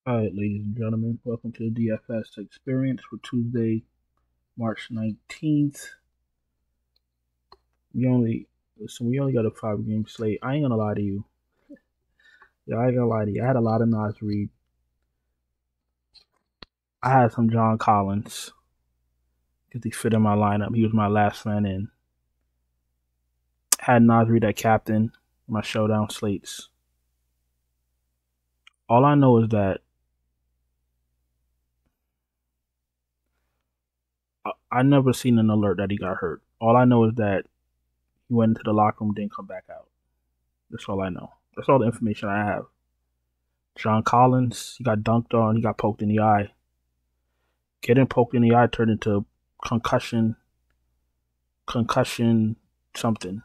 Alright, ladies and gentlemen, welcome to the DFS experience for Tuesday, March 19th. We only got a 5-game slate. I ain't gonna lie to you. I ain't gonna lie to you. I had a lot of Nas Reed. I had some John Collins because he fit in my lineup. He was my last man in. Had Nas Reed at captain, my showdown slates. All I know is that I never seen an alert that he got hurt. All I know is that he went into the locker room, didn't come back out. That's all I know. That's all the information I have. John Collins, he got dunked on, he got poked in the eye. Getting poked in the eye turned into concussion something.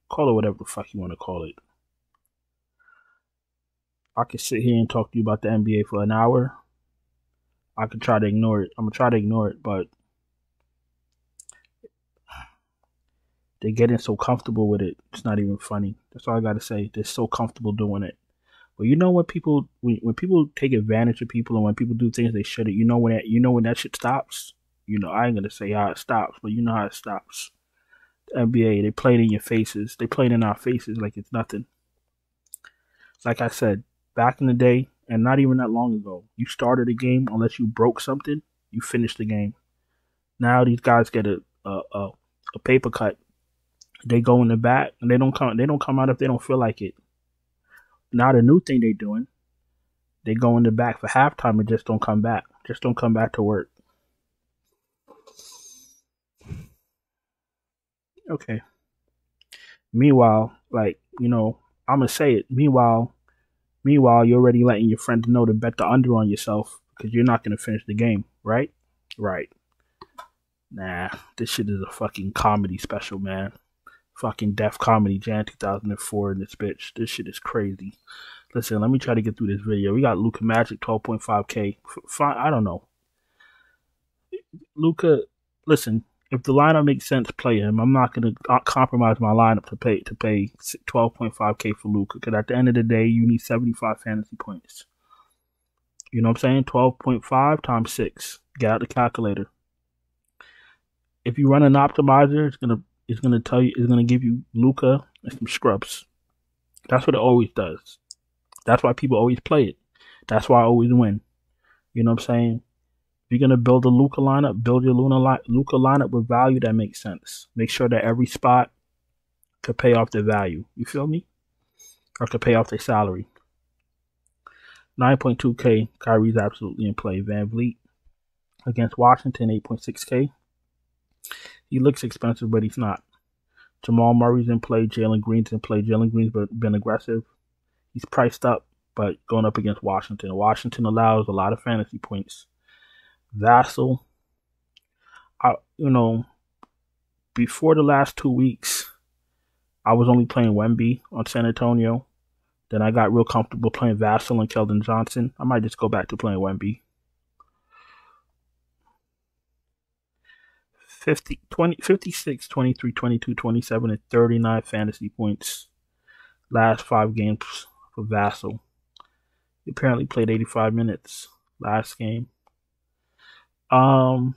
Call it whatever the fuck you want to call it. I could sit here and talk to you about the NBA for an hour. I could try to ignore it. I'm going to try to ignore it, but they're getting so comfortable with it. It's not even funny. That's all I got to say. They're so comfortable doing it. But you know when people take advantage of people and when people do things they shouldn't, you know when that shit stops? I ain't gonna say how it stops, but you know how it stops. The NBA, they play it in your faces. They play it in our faces like it's nothing. Like I said, back in the day, and not even that long ago, you started a game unless you broke something, you finished the game. Now these guys get a paper cut. They go in the back and they don't come out if they don't feel like it. Now the new thing they're doing, they go in the back for halftime and just don't come back. Just don't come back to work. Okay. Meanwhile, I'm gonna say it. Meanwhile, you're already letting your friends know to bet the under on yourself because you're not gonna finish the game, right? Right. Nah, this shit is a fucking comedy special, man. Fucking Def Comedy Jan 2004 in this bitch. This shit is crazy. Listen, let me try to get through this video. We got Luka Magic 12.5K. Fine, I don't know. Luka, listen, if the lineup makes sense, play him. I'm not gonna compromise my lineup to pay 12.5K for Luka because at the end of the day, you need 75 fantasy points. You know what I'm saying? 12.5 times 6. Get out the calculator. If you run an optimizer, it's gonna give you Luka and some scrubs. That's what it always does. That's why people always play it. That's why I always win. You know what I'm saying? If you're gonna build a Luka lineup, build your Luka lineup with value that makes sense. Make sure that every spot could pay off their value. You feel me? Or could pay off their salary. 9.2K, Kyrie's absolutely in play. Van Vliet against Washington, 8.6K. He looks expensive, but he's not. Jamal Murray's in play. Jalen Green's in play. Jalen Green's been aggressive. He's priced up, but going up against Washington. Washington allows a lot of fantasy points. Vassell, before the last 2 weeks, I was only playing Wemby on San Antonio. Then I got real comfortable playing Vassell and Keldon Johnson. I might just go back to playing Wemby. 56, 23, 22, 27, and 39 fantasy points. Last 5 games for Vassell. He apparently played 85 minutes last game. As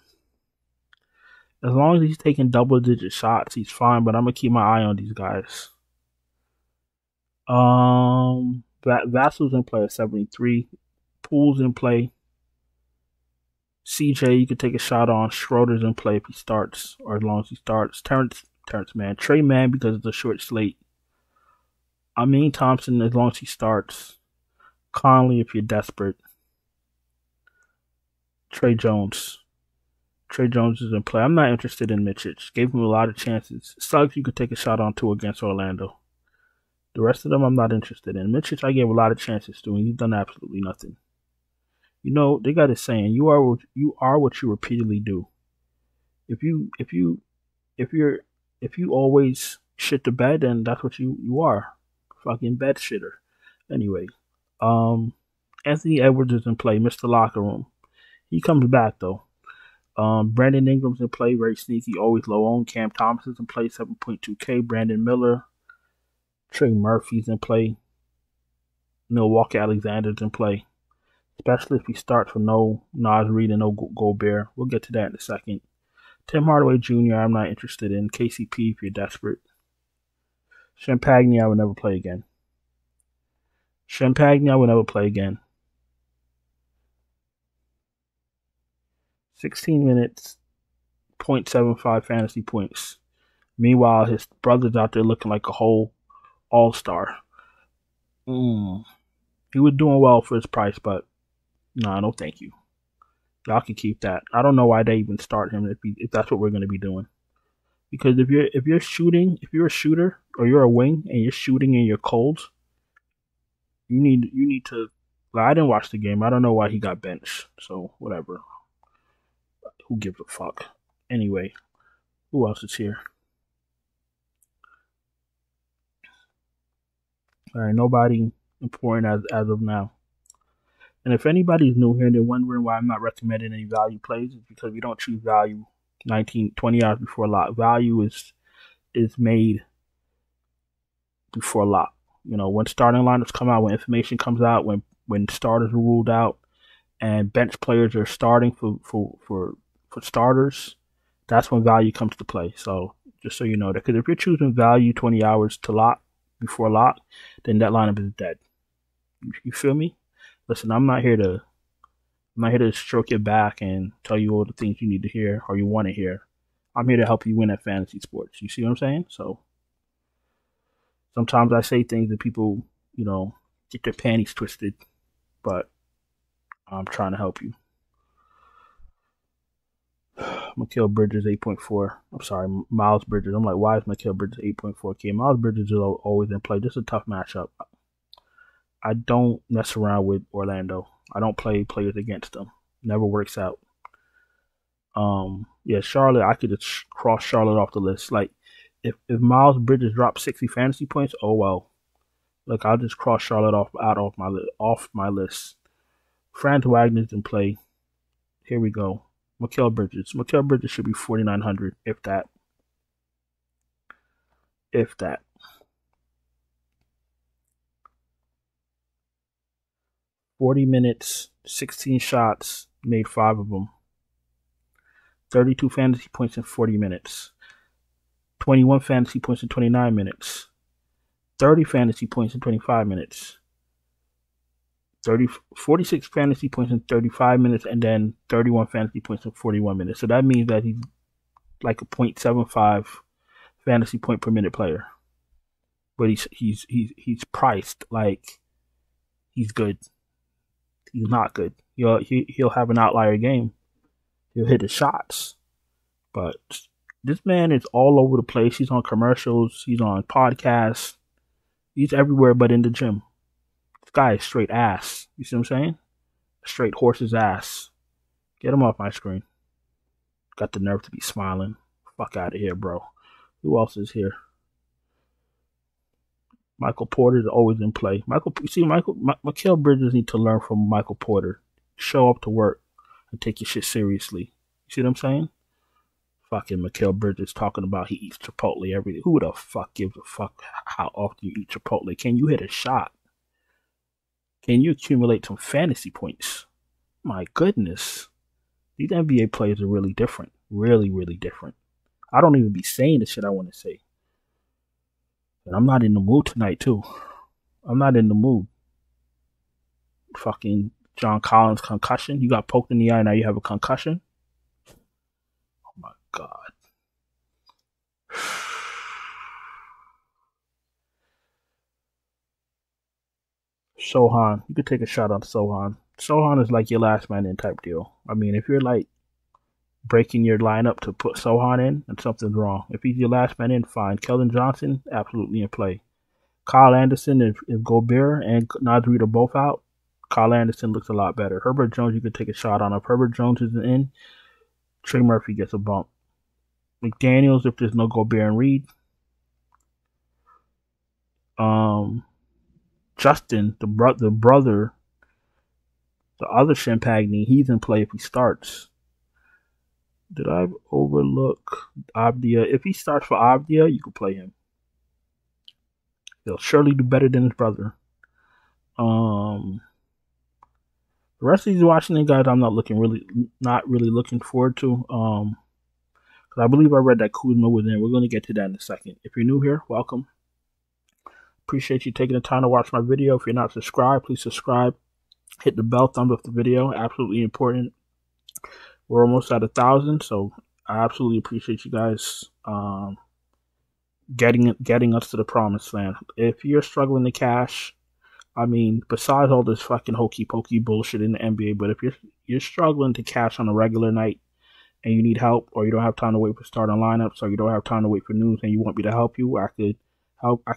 long as he's taking double-digit shots, he's fine, but I'm going to keep my eye on these guys. Vassell's in play at 73. Poole's in play. CJ, you could take a shot on. Schroeder's in play if he starts, or as long as he starts. Terrence man. Trey Man because it's a short slate. Amin Thompson as long as he starts. Conley if you're desperate. Trey Jones. Trey Jones is in play. I'm not interested in Mitchich. Gave him a lot of chances. Suggs you could take a shot on too against Orlando. The rest of them I'm not interested in. Mitchich I gave a lot of chances to, and he's done absolutely nothing. They got a saying: you are what you repeatedly do. If you always shit the bed, then that's what you are. Fucking bed shitter. Anyway, Anthony Edwards is in play, Mr. Locker Room. He comes back though. Brandon Ingram's in play, very sneaky, always low owned. Cam Thomas is in play, 7.2K. Brandon Miller. Trey Murphy's in play. Milwaukee Alexander's in play. especially if he starts with no Nas Reed and no Gobert. We'll get to that in a second. Tim Hardaway Jr. I'm not interested in. KCP if you're desperate. Champagne I would never play again. Champagne I would never play again. 16 minutes, 0.75 fantasy points. Meanwhile, his brother's out there looking like a whole all-star. He was doing well for his price, but nah, no thank you. Y'all can keep that. I don't know why they even start him if that's what we're going to be doing. Because if you're shooting, if you're a shooter or you're a wing and you're shooting and you're cold, you need to. Like, I didn't watch the game. I don't know why he got benched. So whatever. Who gives a fuck? Anyway, who else is here? All right, nobody important as of now. And if anybody's new here and they're wondering why I'm not recommending any value plays, it's because we don't choose value 19, 20 hours before lock. Value is made before lock. You know, when starting lineups come out, when information comes out, when starters are ruled out, and bench players are starting for starters, that's when value comes to play. So just so you know that, because if you're choosing value 20 hours to lock before lock, then that lineup is dead. You feel me? Listen, I'm not here to stroke your back and tell you all the things you need to hear or you want to hear. I'm here to help you win at fantasy sports. You see what I'm saying? So sometimes I say things that people, get their panties twisted, but I'm trying to help you. Mikal Bridges 8.4. I'm sorry, Miles Bridges. I'm like, why is Mikal Bridges 8.4K? Miles Bridges is always in play. This is a tough matchup. I don't mess around with Orlando. I don't play players against them. Never works out. Yeah, Charlotte, I could just cross Charlotte off the list. Like, if Miles Bridges drops 60 fantasy points, oh well. Like, I'll just cross Charlotte off my list. Franz Wagner's in play. Here we go. Mikal Bridges. Mikal Bridges should be 4,900, if that. If that. 40 minutes, 16 shots, made 5 of them. 32 fantasy points in 40 minutes. 21 fantasy points in 29 minutes. 30 fantasy points in 25 minutes. 46 fantasy points in 35 minutes, and then 31 fantasy points in 41 minutes. So that means that he's like a 0.75 fantasy point per minute player. But he's priced like he's good. He's not good. He'll have an outlier game. He'll hit his shots. But this man is all over the place. He's on commercials. He's on podcasts. He's everywhere but in the gym. This guy is straight ass. You see what I'm saying? Straight horse's ass. Get him off my screen. Got the nerve to be smiling. Fuck out of here, bro. Who else is here? Michael Porter is always in play. Mikal Bridges need to learn from Michael Porter. Show up to work and take your shit seriously. You see what I'm saying? Fucking Mikal Bridges talking about he eats Chipotle every day. Who the fuck gives a fuck how often you eat Chipotle? Can you hit a shot? Can you accumulate some fantasy points? My goodness. These NBA players are really different. Really, really different. I don't even be saying the shit I want to say. And I'm not in the mood tonight, too. I'm not in the mood. Fucking John Collins concussion. You got poked in the eye, now you have a concussion? Oh my God. Sohan. You could take a shot on Sohan. Sohan is like your last man in type deal. I mean, if you're like breaking your lineup to put Sohan in, then something's wrong. If he's your last man in, fine. Keldon Johnson, absolutely in play. Kyle Anderson, if Gobert and Nas Reed are both out, Kyle Anderson looks a lot better. Herbert Jones, you could take a shot on. If Herbert Jones isn't in, Trey Murphy gets a bump. McDaniels, if there's no Gobert and Reed. Justin, the brother, the other Champagne, he's in play if he starts. Did I overlook Avdia? If he starts for Avdia, you can play him. He'll surely do better than his brother. The rest of these Washington guys, I'm not really looking forward to. Because I believe I read that Kuzma was in. We're going to get to that in a second. If you're new here, welcome. Appreciate you taking the time to watch my video. If you're not subscribed, please subscribe. Hit the bell, thumbs up the video. Absolutely important. We're almost at 1,000, so I absolutely appreciate you guys getting us to the promised land. If you're struggling to cash, I mean, besides all this fucking hokey pokey bullshit in the NBA, but if you're struggling to cash on a regular night and you need help, or you don't have time to wait for starting lineups, or you don't have time to wait for news, and you want me to help you, I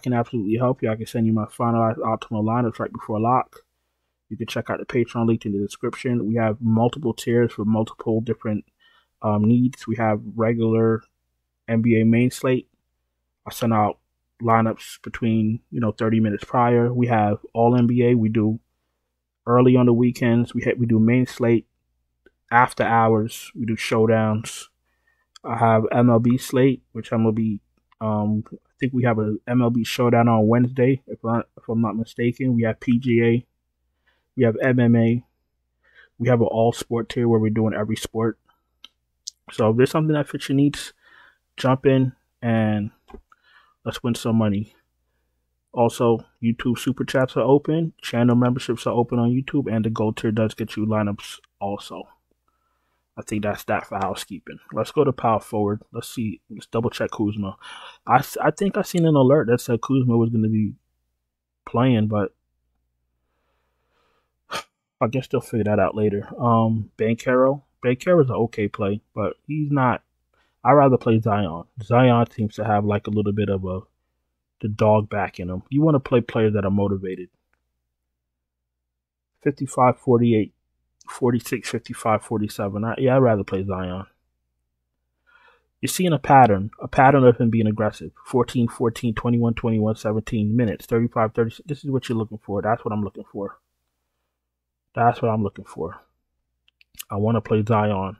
can absolutely help you. I can send you my finalized optimal lineups right before lock. You can check out the Patreon link in the description. We have multiple tiers for multiple different needs. We have regular NBA main slate. I send out lineups between 30 minutes prior. We have all NBA. We do early on the weekends. We do main slate, after hours. We do showdowns. I have MLB slate, which I'm gonna be. I think we have a MLB showdown on Wednesday, if I'm not mistaken. We have PGA. We have MMA. We have an all-sport tier where we're doing every sport. So if there's something that fits your needs, jump in and let's win some money. Also, YouTube Super Chats are open. Channel memberships are open on YouTube. And the Gold tier does get you lineups also. I think that's that for housekeeping. Let's go to power forward. Let's see. Let's double check Kuzma. I think I seen an alert that said Kuzma was going to be playing, but I guess they'll figure that out later. Banchero is an okay play, but he's not. I'd rather play Zion. Zion seems to have like a little bit of the dog back in him. You want to play players that are motivated. 55, 48, 46, 55, 47. I'd rather play Zion. You're seeing a pattern of him being aggressive. 14, 14, 21, 21, 17 minutes, 35, 36. This is what you're looking for. That's what I'm looking for. That's what I'm looking for. I want to play Zion.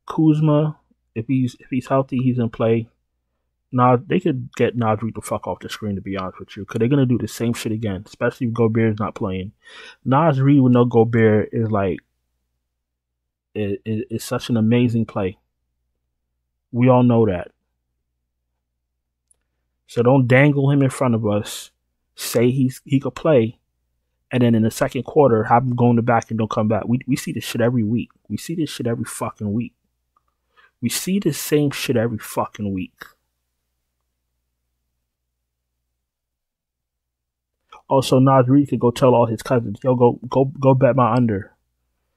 Kuzma, if he's healthy, he's in play. Nas, they could get Nas Reed the fuck off the screen, to be honest with you, because they're gonna do the same shit again, especially if Gobert's not playing. Nas Reed with no Gobert is like is such an amazing play. We all know that. So don't dangle him in front of us. Say he could play. And then in the second quarter, have him go in the back and don't come back. We see this shit every week. We see this shit every fucking week. We see the same shit every fucking week. Also, Nas Reed could go tell all his cousins, yo, go bet my under.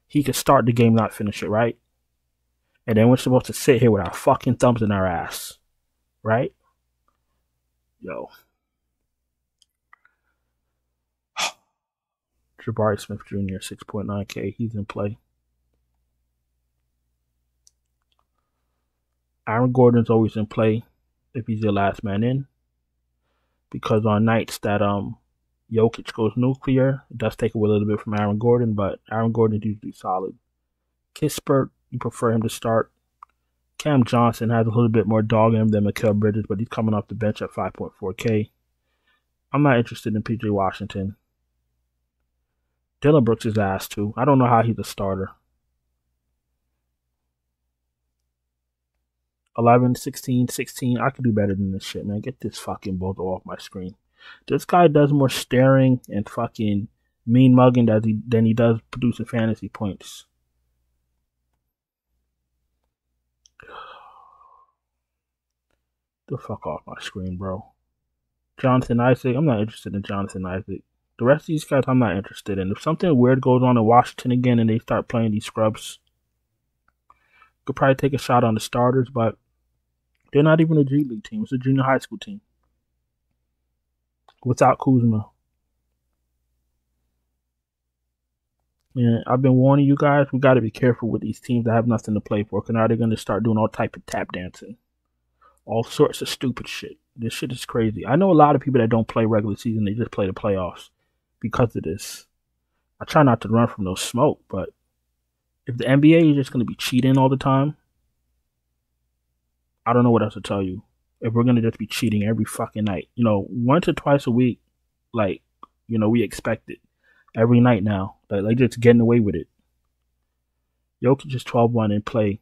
He could start the game, not finish it, right? And then we're supposed to sit here with our fucking thumbs in our ass. Right? Yo. Jabari Smith Jr., 6.9K. He's in play. Aaron Gordon's always in play if he's your last man in. Because on nights that Jokic goes nuclear, it does take away a little bit from Aaron Gordon, but Aaron Gordon is usually solid. Kispert, you prefer him to start. Cam Johnson has a little bit more dog in him than Mikal Bridges, but he's coming off the bench at 5.4K. I'm not interested in PJ Washington. Dylan Brooks is ass too. I don't know how he's a starter. 11, 16, 16. I could do better than this shit, man. Get this fucking bozo off my screen. This guy does more staring and fucking mean mugging than he does producing fantasy points. The fuck off my screen, bro. Jonathan Isaac. I'm not interested in Jonathan Isaac. The rest of these guys, I'm not interested in. If something weird goes on in Washington again and they start playing these scrubs, could probably take a shot on the starters, but they're not even a G League team. It's a junior high school team. Without Kuzma. Yeah, I've been warning you guys, we got to be careful with these teams that have nothing to play for, because now they're going to start doing all type of tap dancing. All sorts of stupid shit. This shit is crazy. I know a lot of people that don't play regular season, they just play the playoffs because of this. I try not to run from no smoke, but if the NBA is just going to be cheating all the time, I don't know what else to tell you. If we're going to just be cheating every fucking night, once or twice a week, we expect it. every night now. Like just getting away with it. Jokic is 12-1 in play.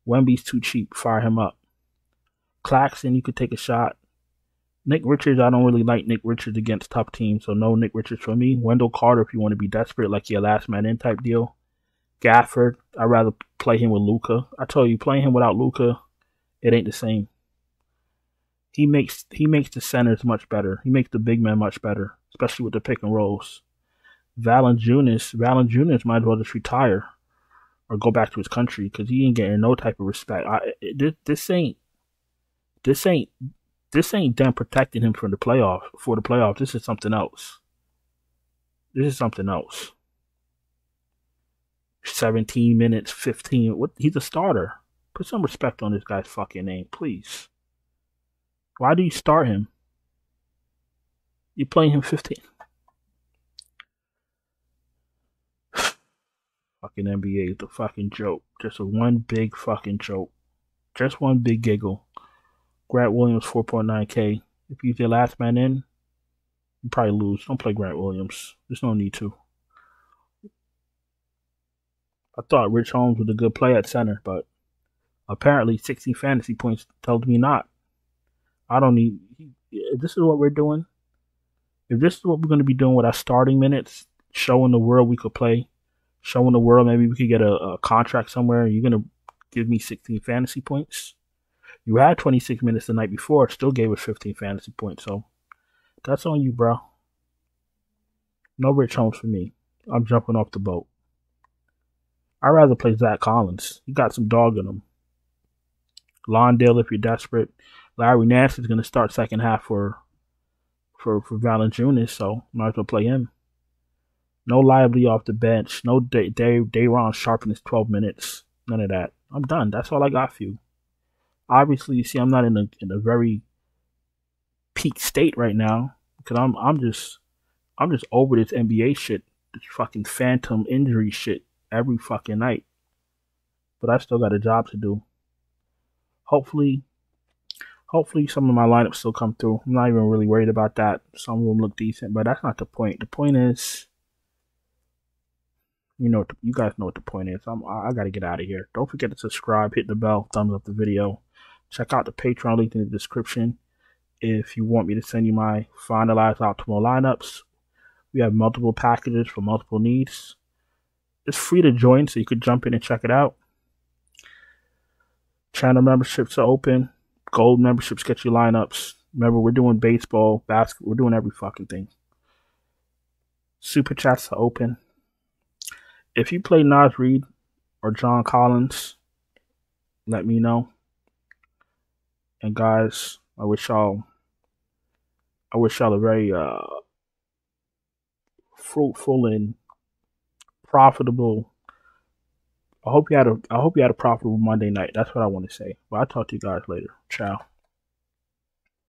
Wemby's too cheap. Fire him up. Claxton, you could take a shot. Nick Richards, I don't really like Nick Richards against tough teams, so no Nick Richards for me. Wendell Carter, if you want to be desperate, like your last man in type deal. Gafford, I'd rather play him with Luka. I told you, playing him without Luka, it ain't the same. He makes the centers much better. He makes the big men much better, especially with the pick and rolls. Valanciunas might as well just retire or go back to his country because he ain't getting no type of respect. This ain't them protecting him for the playoffs. This is something else. 17 minutes, 15. What? He's a starter. Put some respect on this guy's fucking name, please. Why do you start him? You're playing him 15. Fucking NBA is a fucking joke. Just one big fucking joke. Just one big giggle. Grant Williams, 4.9K. If he's your last man in, you probably lose. Don't play Grant Williams. There's no need to. I thought Rich Holmes was a good play at center, but apparently 16 fantasy points tells me not. I don't need. If this is what we're doing, if this is what we're going to be doing with our starting minutes, showing the world we could play, showing the world maybe we could get a contract somewhere, you're going to give me 16 fantasy points? You had 26 minutes the night before, still gave us 15 fantasy points, so that's on you, bro. No Rich Holmes for me. I'm jumping off the boat. I'd rather play Zach Collins. He got some dog in him. Lawndale, if you're desperate. Larry Nance is going to start second half for Valanciunas, so might as well play him. No Lively off the bench. No Day'Ron Sharp in his 12 minutes. None of that. I'm done. That's all I got for you. Obviously, you see, I'm not in a very peak state right now because I'm just over this NBA shit, this fucking phantom injury shit every fucking night. But I still got a job to do. Hopefully some of my lineups still come through. I'm not even really worried about that. Some of them look decent, but that's not the point. The point is, you guys know what the point is. I got to get out of here. Don't forget to subscribe, hit the bell, thumbs up the video. Check out the Patreon link in the description if you want me to send you my finalized optimal lineups. We have multiple packages for multiple needs. It's free to join, so you could jump in and check it out. Channel memberships are open. Gold memberships get you lineups. Remember, we're doing baseball, basketball. We're doing every fucking thing. Super chats are open. If you play Naz Reid or John Collins, let me know. And guys, I wish y'all a very fruitful and profitable. I hope you had a profitable Monday night. That's what I want to say. But I'll talk to you guys later. Ciao.